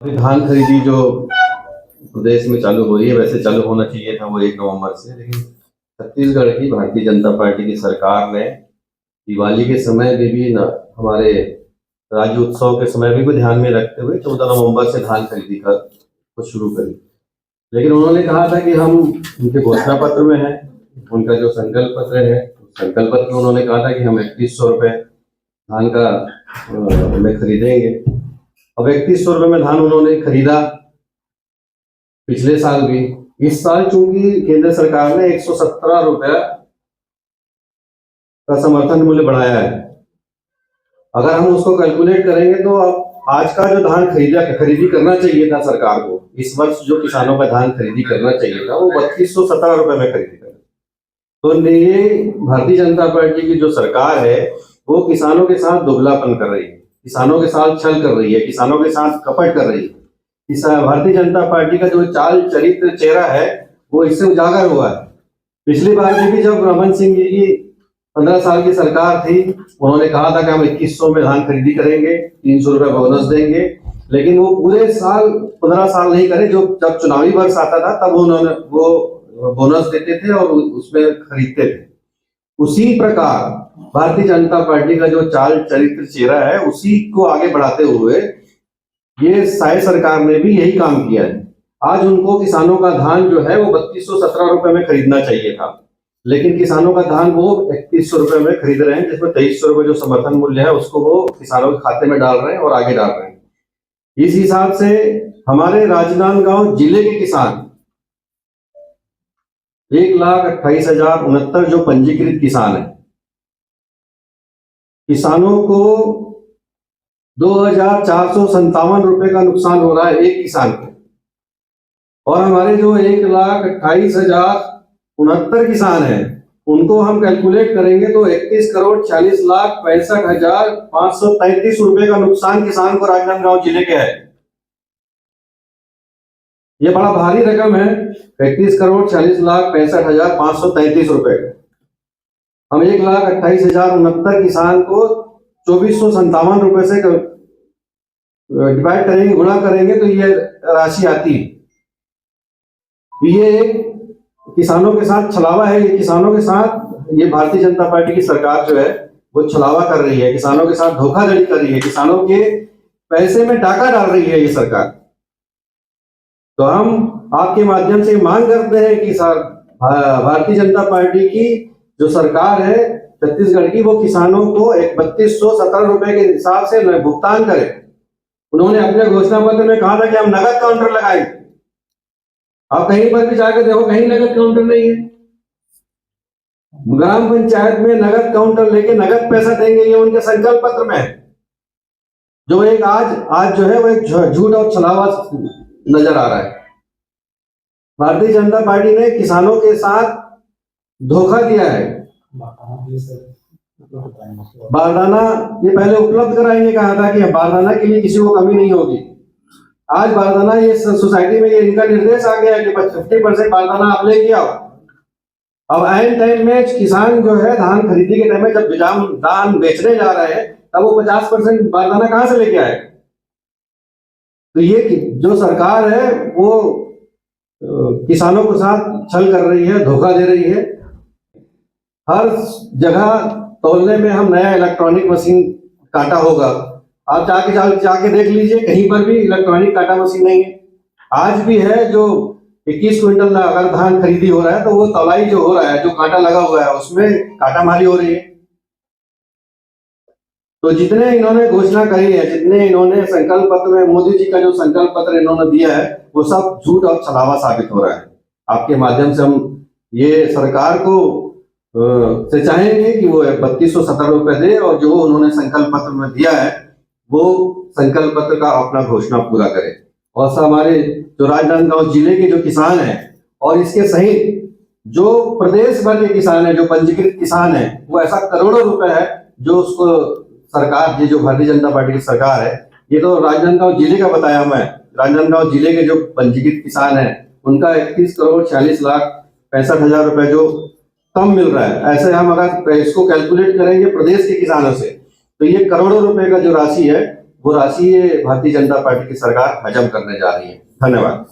अभी धान खरीदी जो प्रदेश में चालू हो रही है, वैसे चालू होना चाहिए था वो 1 नवंबर से, लेकिन छत्तीसगढ़ की भारतीय जनता पार्टी की सरकार ने दिवाली के समय में भी न हमारे राज्य उत्सव के समय भी को ध्यान में रखते हुए 14 नवंबर से धान खरीदी कर को शुरू करी। लेकिन उन्होंने कहा था कि हम उनके घोषणा पत्र में है, उनका जो संकल्प पत्र है, संकल्प पत्र में उन्होंने कहा था कि हम 3100 रुपये धान का में खरीदेंगे। अब 3100 रुपये में धान उन्होंने खरीदा पिछले साल भी। इस साल चूंकि केंद्र सरकार ने 117 रुपया का समर्थन मूल्य बढ़ाया है, अगर हम उसको कैलकुलेट करेंगे तो अब आज का जो धान खरीदी करना चाहिए था सरकार को, इस वर्ष जो किसानों का धान खरीदी करना चाहिए था वो 3217 रुपये में खरीदी कर। तो ये भारतीय जनता पार्टी की जो सरकार है वो किसानों के साथ दुगलापन कर रही है, किसानों के साथ छल कर रही है, किसानों के साथ कपट कर रही है। भारतीय जनता पार्टी का जो चाल चरित्र चेहरा है वो इससे उजागर हुआ है। पिछली बार भी जब रमन सिंह जी की 15 साल की सरकार थी, उन्होंने कहा था कि हम 2100 में धान खरीदी करेंगे, 300 रुपये बोनस देंगे, लेकिन वो पूरे साल 15 साल नहीं करे। जो जब चुनावी वर्ष आता था तब उन्होंने वो बोनस देते थे और उसमें खरीदते थे। उसी प्रकार भारतीय जनता पार्टी का जो चाल चरित्र चेहरा है उसी को आगे बढ़ाते हुए ये साय सरकार ने भी यही काम किया है। आज उनको किसानों का धान जो है वो 3217 रुपये में खरीदना चाहिए था, लेकिन किसानों का धान वो 3100 रुपये में खरीद रहे हैं, जिसमें 2300 रुपये जो समर्थन मूल्य है उसको वो किसानों के खाते में डाल रहे हैं और आगे डाल रहे हैं। इस हिसाब से हमारे राजनांदगांव जिले के किसान 1,28,069 जो पंजीकृत किसान है, किसानों को 2,457 रुपये का नुकसान हो रहा है एक किसान को। और हमारे जो 1,28,069 किसान हैं उनको हम कैलकुलेट करेंगे तो 31,40,65,533 रुपये का नुकसान किसान को राजनांदगांव जिले के है। ये बड़ा भारी रकम है, 31,40,65,533 रुपये। हम 1,28,069 किसान को 2,457 रुपये से डिवाइड करेंगे, गुणा करेंगे तो ये राशि आती है। ये किसानों के साथ छलावा है, ये किसानों के साथ ये भारतीय जनता पार्टी की सरकार जो है वो छलावा कर रही है, किसानों के साथ धोखाधड़ी कर रही है, किसानों के पैसे में डाका डाल रही है ये सरकार। तो हम आपके माध्यम से मांग करते हैं कि भारतीय जनता पार्टी की जो सरकार है छत्तीसगढ़ की, वो किसानों को 3217 रुपए के हिसाब से भुगतान करे। उन्होंने अपने घोषणा पत्र में कहा था कि हम नगद काउंटर लगाएंगे। आप कहीं पर भी जाकर देखो, कहीं नगद काउंटर नहीं है। ग्राम पंचायत में नगद काउंटर लेके नगद पैसा देंगे, ये उनके संकल्प पत्र में है। जो एक आज जो है वो एक झूठ और छलावा नजर आ रहा है। भारतीय जनता पार्टी ने किसानों के साथ धोखा दिया है। बारदाना ये पहले उपलब्ध कराएंगे, कहा था कि बारदाना के लिए किसी को कमी नहीं होगी। आज बारदाना ये सोसाइटी में ये इनका निर्देश आ गया कि 50% बारदाना आप लेके आओ। अब ऐन टाइम में किसान जो है धान खरीदी के टाइम में जब धान बेचने जा रहे हैं तब वो 50% बारदाना कहां से लेके आए? तो ये जो सरकार है वो किसानों के साथ छल कर रही है, धोखा दे रही है। हर जगह तौलने में हम नया इलेक्ट्रॉनिक मशीन काटा होगा, आप जाके देख लीजिए, कहीं पर भी इलेक्ट्रॉनिक काटा मशीन नहीं है। आज भी है जो 21 क्विंटल अगर धान खरीदी हो रहा है तो वो तौलाई जो हो रहा है, जो कांटा लगा हुआ है उसमें काटा मारी हो रही है। तो जितने इन्होंने घोषणा करी है, जितने इन्होंने संकल्प पत्र में, मोदी जी का जो संकल्प पत्र इन्होंने दिया है वो सब झूठ और छलावा साबित हो रहा है। आपके माध्यम से हम ये सरकार को से चाहेंगे कि वो 3217 रुपये दे और जो उन्होंने संकल्प पत्र में दिया है वो संकल्प पत्र का अपना घोषणा पूरा करे। और हमारे जो राजनांदगांव जिले के जो किसान हैं और इसके सहित जो प्रदेश भर के किसान हैं, जो पंजीकृत किसान हैं, वो ऐसा करोड़ों रुपए है जो उसको सरकार, ये जो भारतीय जनता पार्टी की सरकार है, ये तो राजनांदगांव जिले का बताया मैं। राजनांदगांव जिले के जो पंजीकृत किसान हैं उनका 31,40,65,000 रुपए जो कम मिल रहा है। ऐसे हम अगर इसको कैलकुलेट करेंगे प्रदेश के किसानों से तो ये करोड़ों रुपए का जो राशि है वो राशि ये भारतीय जनता पार्टी की सरकार हजम करने जा रही है। धन्यवाद।